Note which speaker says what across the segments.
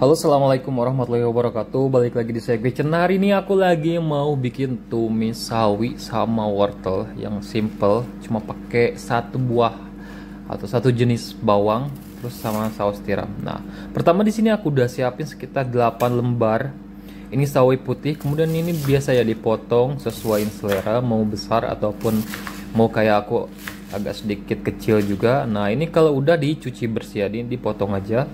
Speaker 1: Halo, assalamualaikum warahmatullahi wabarakatuh. Balik lagi di Segway Channel. Hari ini aku lagi mau bikin tumis sawi sama wortel yang simple, cuma pakai satu buah atau satu jenis bawang, terus sama saus tiram. Nah, pertama di sini aku udah siapin sekitar 8 lembar. Ini sawi putih, kemudian ini biasa ya dipotong sesuai selera, mau besar ataupun mau kayak aku agak sedikit kecil juga. Nah, ini kalau udah dicuci bersih ya, dipotong aja.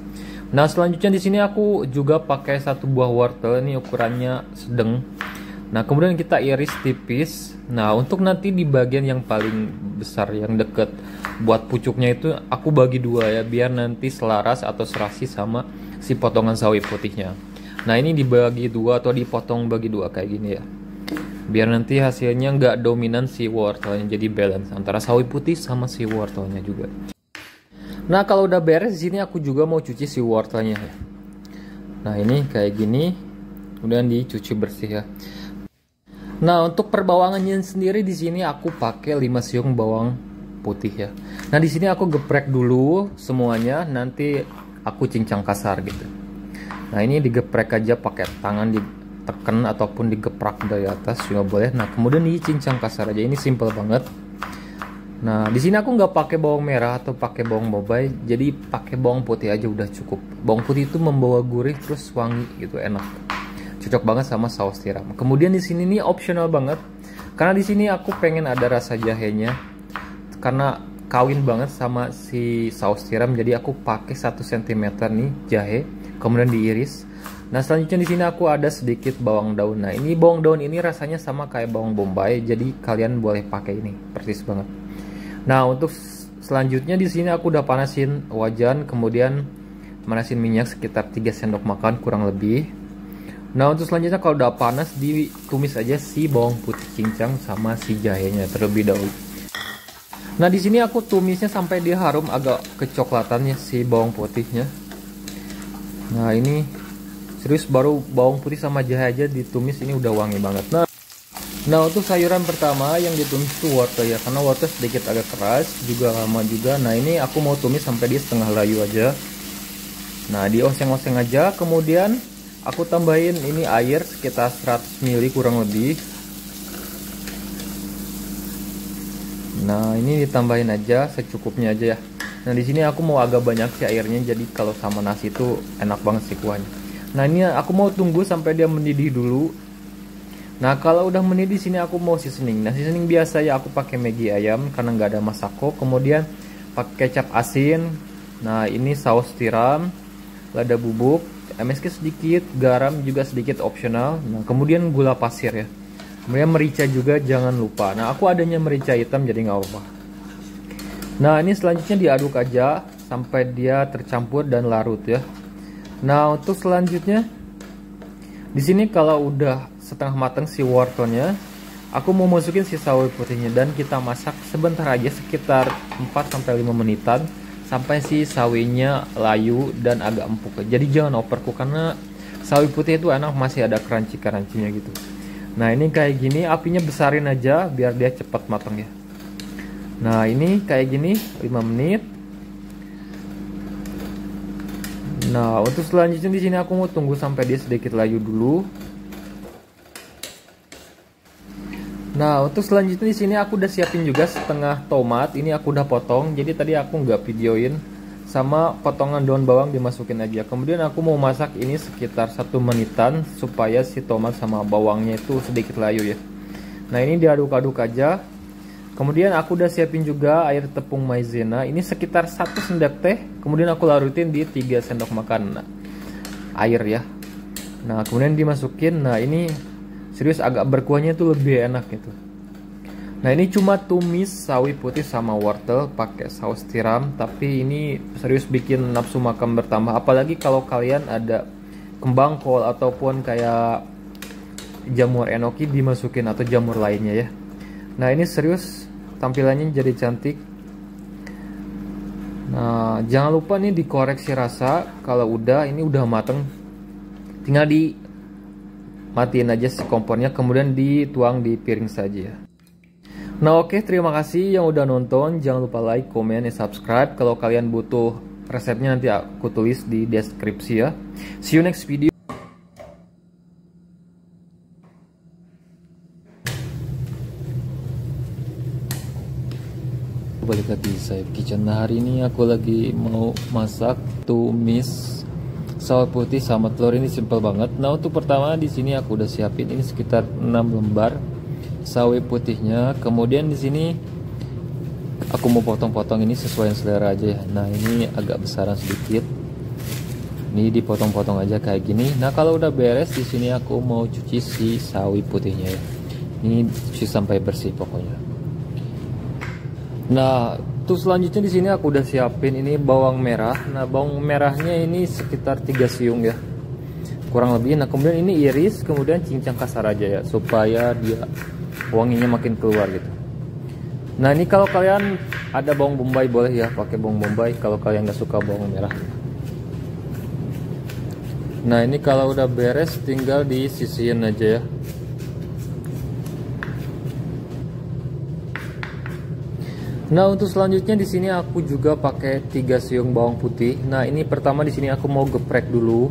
Speaker 1: Nah, selanjutnya di sini aku juga pakai satu buah wortel, ini ukurannya sedang. Nah, kemudian kita iris tipis. Nah, untuk nanti di bagian yang paling besar yang deket buat pucuknya itu aku bagi dua ya, biar nanti selaras atau serasi sama si potongan sawi putihnya. Nah, ini dibagi dua atau dipotong bagi dua kayak gini ya, biar nanti hasilnya nggak dominan si wortelnya, jadi balance antara sawi putih sama si wortelnya juga. Nah, kalau udah beres di sini aku juga mau cuci si wortelnya ya. Nah, ini kayak gini, kemudian dicuci bersih ya. Nah, untuk perbawangannya sendiri di sini aku pakai 5 siung bawang putih ya. Nah, di sini aku geprek dulu semuanya, nanti aku cincang kasar gitu. Nah, ini digeprek aja pakai tangan, ditekan ataupun digeprak dari atas juga boleh. Nah, kemudian dicincang kasar aja. Ini simple banget. Nah, di sini aku nggak pakai bawang merah atau pakai bawang bombay, jadi pakai bawang putih aja udah cukup. Bawang putih itu membawa gurih terus wangi gitu, enak. Cocok banget sama saus tiram. Kemudian di sini nih optional banget, karena di sini aku pengen ada rasa jahenya, karena kawin banget sama si saus tiram, jadi aku pakai 1 cm nih jahe, kemudian diiris. Nah, selanjutnya di sini aku ada sedikit bawang daun. Nah, ini bawang daun ini rasanya sama kayak bawang bombay, jadi kalian boleh pakai ini, persis banget. Nah, untuk selanjutnya di sini aku udah panasin wajan, kemudian manasin minyak sekitar 3 sendok makan kurang lebih. Nah, untuk selanjutnya kalau udah panas ditumis aja si bawang putih cincang sama si jahenya terlebih dahulu. Nah, di sini aku tumisnya sampai dia harum agak kecoklatannya si bawang putihnya. Nah, ini serius baru bawang putih sama jahe aja ditumis ini udah wangi banget. Nah, untuk sayuran pertama yang ditumis itu wortel ya, karena wortel sedikit agak keras, juga lama juga. Nah, ini aku mau tumis sampai dia setengah layu aja. Nah, dioseng-oseng aja, kemudian aku tambahin ini air sekitar 100 ml kurang lebih. Nah, ini ditambahin aja secukupnya aja ya. Nah, di sini aku mau agak banyak sih airnya, jadi kalau sama nasi itu enak banget sih kuahnya. Nah, ini aku mau tunggu sampai dia mendidih dulu. Nah, kalau udah mendidih di sini aku mau seasoning. Nah, seasoning biasa ya aku pakai Maggi ayam karena nggak ada masako. Kemudian pakai kecap asin. Nah, ini saus tiram, lada bubuk, MSG sedikit, garam juga sedikit opsional. Nah, kemudian gula pasir ya. Kemudian merica juga jangan lupa. Nah, aku adanya merica hitam jadi nggak apa-apa. Nah, ini selanjutnya diaduk aja sampai dia tercampur dan larut ya. Nah, untuk selanjutnya di sini kalau udah setengah matang si wortelnya, aku mau masukin si sawi putihnya dan kita masak sebentar aja sekitar 4-5 menitan sampai si sawinya layu dan agak empuk. Jadi jangan overcook karena sawi putih itu enak masih ada crunchy-crunchy-nya gitu. Nah, ini kayak gini, apinya besarin aja biar dia cepat matang ya. Nah, ini kayak gini 5 menit. Nah, untuk selanjutnya di sini aku mau tunggu sampai dia sedikit layu dulu. Nah, untuk selanjutnya di sini aku udah siapin juga setengah tomat. Ini aku udah potong. Jadi tadi aku nggak videoin, sama potongan daun bawang dimasukin aja. Kemudian aku mau masak ini sekitar 1 menitan supaya si tomat sama bawangnya itu sedikit layu ya. Nah, ini diaduk-aduk aja. Kemudian aku udah siapin juga air tepung maizena. Ini sekitar 1 sendok teh. Kemudian aku larutin di 3 sendok makan air ya. Nah, kemudian dimasukin. Nah, ini serius agak berkuahnya itu lebih enak gitu. Nah, ini cuma tumis sawi putih sama wortel pakai saus tiram, tapi ini serius bikin nafsu makan bertambah. Apalagi kalau kalian ada kembang kol ataupun kayak jamur enoki dimasukin atau jamur lainnya ya. Nah, ini serius tampilannya jadi cantik. Nah, jangan lupa nih dikoreksi rasa. Kalau udah ini udah mateng, tinggal matiin aja si kompornya, kemudian dituang di piring saja. Nah, oke, terima kasih yang udah nonton. Jangan lupa like, comment, dan subscribe. Kalau kalian butuh Resepnya nanti aku tulis di deskripsi ya. See you next video. Balik lagi di Saif Kitchen. Nah, hari ini aku lagi mau masak tumis sawi putih sama telur. Ini simple banget. Nah, untuk pertama di sini aku udah siapin ini sekitar 6 lembar sawi putihnya. Kemudian di sini aku mau potong-potong ini sesuai selera aja ya. Nah, ini agak besaran sedikit. Ini dipotong-potong aja kayak gini. Nah, kalau udah beres di sini aku mau cuci si sawi putihnya ya. Ini cuci sampai bersih pokoknya. Nah, terus selanjutnya di sini aku udah siapin ini bawang merah. Nah, bawang merahnya ini sekitar 3 siung ya, kurang lebih. Nah, kemudian ini iris, kemudian cincang kasar aja ya, supaya dia wanginya makin keluar gitu. Nah, ini kalau kalian ada bawang bombay boleh ya, pakai bawang bombay kalau kalian nggak suka bawang merah. Nah, ini kalau udah beres tinggal disisihin aja ya. Nah, untuk selanjutnya di sini aku juga pakai 3 siung bawang putih. Nah, ini pertama di sini aku mau geprek dulu.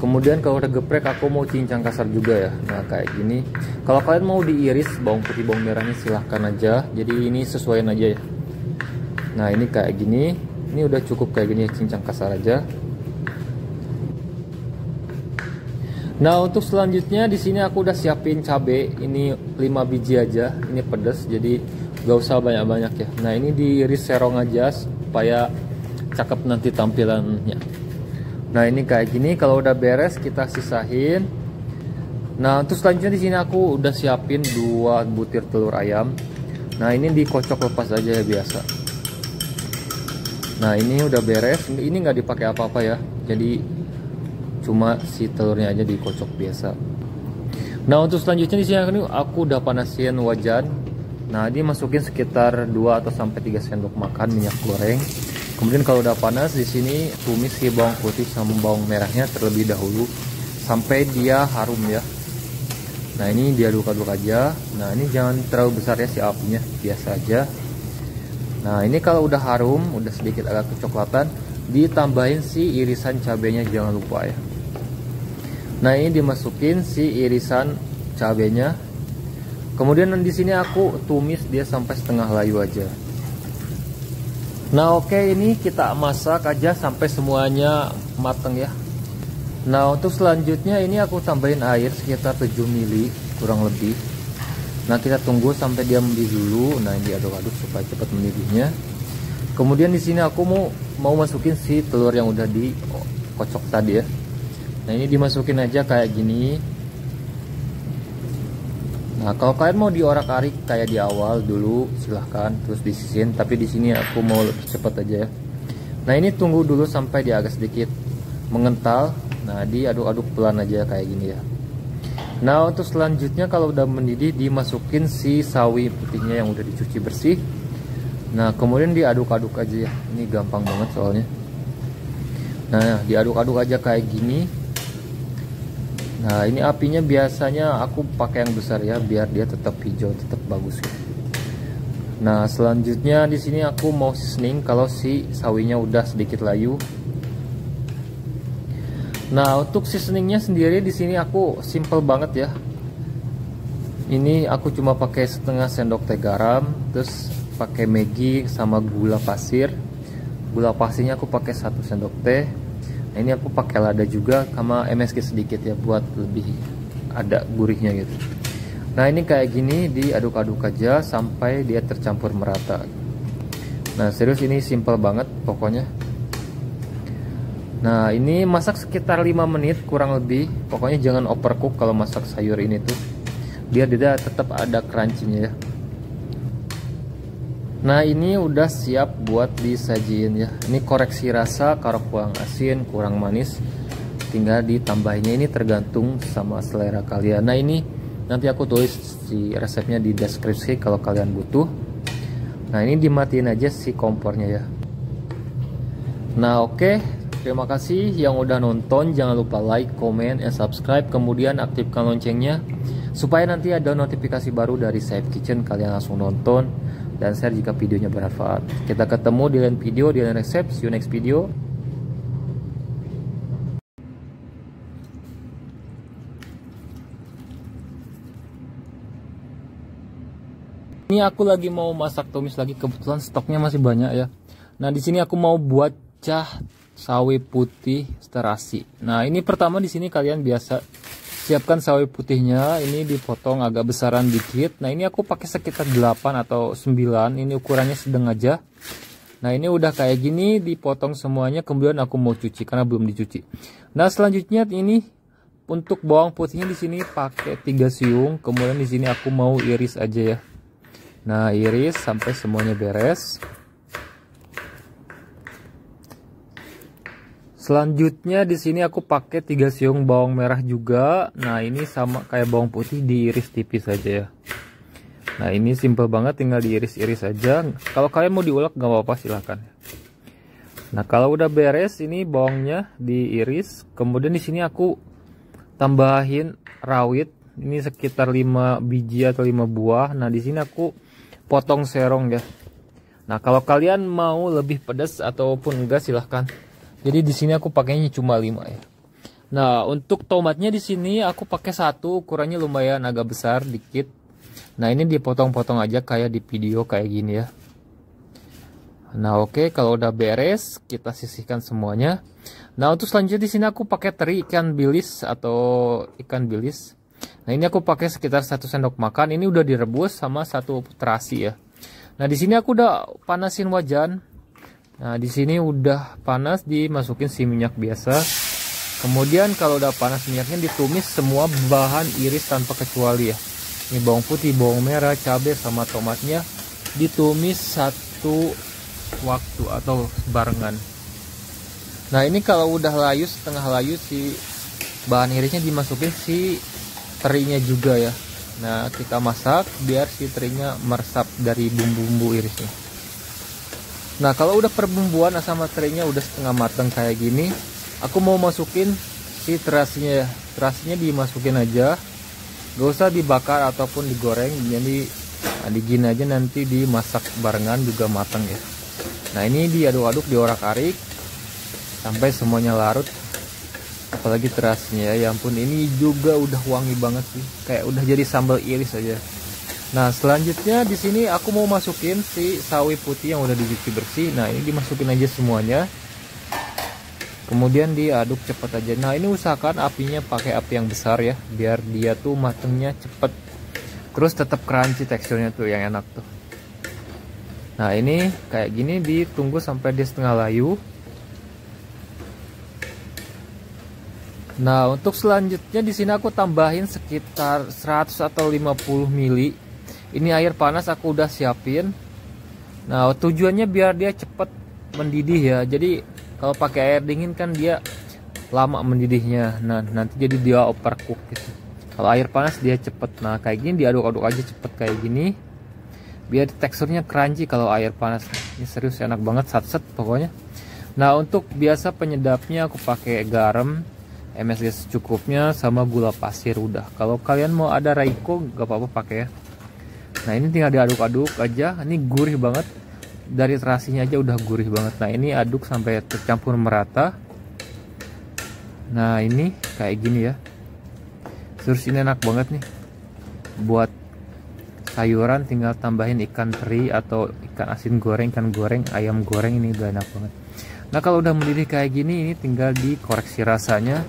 Speaker 1: Kemudian kalau udah geprek aku mau cincang kasar juga ya. Nah, kayak gini. Kalau kalian mau diiris bawang putih bawang merahnya silahkan aja. Jadi ini sesuaiin aja ya. Nah, ini kayak gini. Ini udah cukup kayak gini ya, cincang kasar aja. Nah, untuk selanjutnya di sini aku udah siapin cabai. Ini 5 biji aja. Ini pedas jadi gak usah banyak-banyak ya. Nah, ini diiris serong aja supaya cakep nanti tampilannya. Nah, ini kayak gini. Kalau udah beres kita sisahin. Nah, untuk selanjutnya di sini aku udah siapin 2 butir telur ayam. Nah, ini dikocok lepas aja ya biasa. Nah, ini udah beres. Ini nggak dipakai apa-apa ya. Jadi cuma si telurnya aja dikocok biasa. Nah, untuk selanjutnya di sini aku udah panasin wajan. Nah, ini masukin sekitar 2 atau sampai 3 sendok makan minyak goreng. Kemudian kalau udah panas di sini tumis si bawang putih sama bawang merahnya terlebih dahulu sampai dia harum ya. Nah, ini diaduk-aduk aja. Nah, ini jangan terlalu besar ya si apinya, biasa aja. Nah, ini kalau udah harum, udah sedikit agak kecoklatan, ditambahin si irisan cabenya jangan lupa ya. Nah, ini dimasukin si irisan cabenya. Kemudian di sini aku tumis dia sampai setengah layu aja. Nah, oke, ini kita masak aja sampai semuanya mateng ya. Nah, untuk selanjutnya ini aku tambahin air sekitar 7 ml kurang lebih. Nah, kita tunggu sampai dia mendidih dulu. Nah, ini aduk-aduk supaya cepat mendidihnya. Kemudian di sini aku mau masukin si telur yang udah dikocok tadi ya. Nah, ini dimasukin aja kayak gini. Nah, kalau kalian mau diorak-arik kayak di awal dulu silahkan, terus disisihin. Tapi di sini aku mau lebih cepat aja ya. Nah, ini tunggu dulu sampai dia agak sedikit mengental. Nah, diaduk-aduk pelan aja kayak gini ya. Nah, untuk selanjutnya kalau udah mendidih dimasukin si sawi putihnya yang udah dicuci bersih. Nah, kemudian diaduk-aduk aja ya. Ini gampang banget soalnya. Nah, diaduk-aduk aja kayak gini. Nah, ini apinya biasanya aku pakai yang besar ya, biar dia tetap hijau, tetap bagus ya. Nah, selanjutnya di sini aku mau seasoning kalau si sawinya udah sedikit layu. Nah, untuk seasoningnya sendiri di sini aku simple banget ya. Ini aku cuma pakai setengah sendok teh garam, terus pakai Maggi sama gula pasir. Gula pasirnya aku pakai 1 sendok teh. Nah, ini aku pakai lada juga sama MSG sedikit ya buat lebih ada gurihnya gitu. Nah, ini kayak gini diaduk-aduk aja sampai dia tercampur merata. Nah, serius ini simple banget pokoknya. Nah, ini masak sekitar 5 menit kurang lebih. Pokoknya jangan overcook kalau masak sayur ini tuh, biar dia tetap ada crunchy-nya ya. Nah, ini udah siap buat disajiin ya. Ini koreksi rasa, kalau kurang asin, kurang manis, tinggal ditambahinnya. Ini tergantung sama selera kalian. Nah, ini nanti aku tulis si resepnya di deskripsi kalau kalian butuh. Nah, ini dimatiin aja si kompornya ya. Nah, oke. Terima kasih yang udah nonton. Jangan lupa like, comment, and subscribe. Kemudian aktifkan loncengnya supaya nanti ada notifikasi baru dari Saif Kitchen, kalian langsung nonton. dan share jika videonya bermanfaat. Kita ketemu di lain video, di lain resep. See you next video. Ini aku lagi mau masak tumis lagi, kebetulan stoknya masih banyak ya. Nah, di sini aku mau buat cah sawi putih terasi. Nah, ini pertama di sini kalian biasa siapkan sawi putihnya, ini dipotong agak besaran dikit. Nah, ini aku pakai sekitar 8 atau 9. Ini ukurannya sedang aja. Nah, ini udah kayak gini dipotong semuanya, kemudian aku mau cuci karena belum dicuci. Nah, selanjutnya ini untuk bawang putihnya di sini pakai 3 siung, kemudian di sini aku mau iris aja ya. Nah, iris sampai semuanya beres. Selanjutnya di sini aku pakai 3 siung bawang merah juga. Nah, ini sama kayak bawang putih, diiris tipis aja ya. Nah, ini simple banget, tinggal diiris-iris aja. Kalau kalian mau diulek nggak apa-apa, silahkan. Nah, kalau udah beres ini bawangnya diiris. Kemudian di sini aku tambahin rawit. Ini sekitar 5 biji atau 5 buah. Nah, di sini aku potong serong ya. Nah, kalau kalian mau lebih pedas ataupun enggak silahkan. Jadi di sini aku pakainya cuma 5 ya. Nah, untuk tomatnya di sini aku pakai 1, ukurannya lumayan agak besar dikit. Nah, ini dipotong-potong aja kayak di video kayak gini ya. Nah, oke, kalau udah beres kita sisihkan semuanya. Nah, untuk selanjutnya di sini aku pakai teri ikan bilis atau ikan bilis. Nah, ini aku pakai sekitar 1 sendok makan. Ini udah direbus sama 1 terasi ya. Nah, di sini aku udah panasin wajan. Nah, di sini udah panas, dimasukin si minyak biasa. Kemudian kalau udah panas minyaknya ditumis semua bahan iris tanpa kecuali ya. Ini bawang putih, bawang merah, cabai sama tomatnya ditumis satu waktu atau barengan. Nah, ini kalau udah layu, setengah layu si bahan irisnya dimasukin si terinya juga ya. Nah, kita masak biar si terinya meresap dari bumbu-bumbu irisnya. Nah, kalau udah perbumbuan sama terinya udah setengah matang kayak gini, aku mau masukin si terasinya ya. Terasinya dimasukin aja, gak usah dibakar ataupun digoreng. Jadi digini aja, nanti dimasak barengan juga matang ya. Nah, ini diaduk-aduk, diorak-arik sampai semuanya larut. Apalagi terasnya ya ampun, ini juga udah wangi banget sih, kayak udah jadi sambal iris aja. Nah, selanjutnya di sini aku mau masukin si sawi putih yang udah dicuci bersih. Nah, ini dimasukin aja semuanya, kemudian diaduk cepet aja. Nah, ini usahakan apinya pakai api yang besar ya, biar dia tuh matengnya cepet, terus tetap crunchy teksturnya tuh yang enak tuh. Nah, ini kayak gini ditunggu sampai dia setengah layu. Nah, untuk selanjutnya di sini aku tambahin sekitar 100 atau 50 ml. Ini air panas aku udah siapin. Nah, tujuannya biar dia cepet mendidih ya. Jadi kalau pakai air dingin kan dia lama mendidihnya. Nah, nanti jadi dia overcook gitu. Kalau air panas dia cepet. Nah, kayak gini diaduk-aduk aja cepet kayak gini. Biar teksturnya crunchy kalau air panas. Ini serius enak banget, sat-set pokoknya. Nah, untuk biasa penyedapnya aku pakai garam MSG secukupnya sama gula pasir udah. Kalau kalian mau ada Raiko gak apa-apa pakai ya. Nah, ini tinggal diaduk-aduk aja. Ini gurih banget, dari terasinya aja udah gurih banget. Nah, ini aduk sampai tercampur merata. Nah, ini kayak gini ya. Terus ini enak banget nih buat sayuran, tinggal tambahin ikan teri atau ikan asin goreng, ikan goreng, ayam goreng, ini udah enak banget. Nah, kalau udah mendidih kayak gini, ini tinggal dikoreksi rasanya.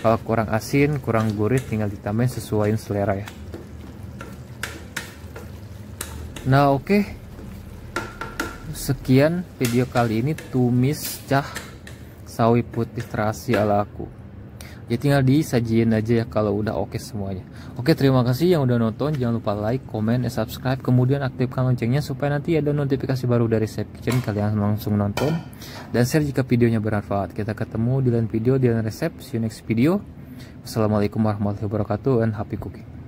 Speaker 1: Kalau kurang asin, kurang gurih, tinggal ditambahin sesuaiin selera ya. Nah, oke. Sekian video kali ini tumis cah sawi putih terasi ala aku. Ya tinggal disajiin aja ya kalau udah oke semuanya. Oke, terima kasih yang udah nonton. Jangan lupa like, comment, dan subscribe. Kemudian aktifkan loncengnya supaya nanti ada notifikasi baru dari Chef Kitchen. Kalian langsung nonton. Dan share jika videonya bermanfaat. Kita ketemu di lain video, di lain resep. See you next video. Wassalamualaikum warahmatullahi wabarakatuh and happy cooking.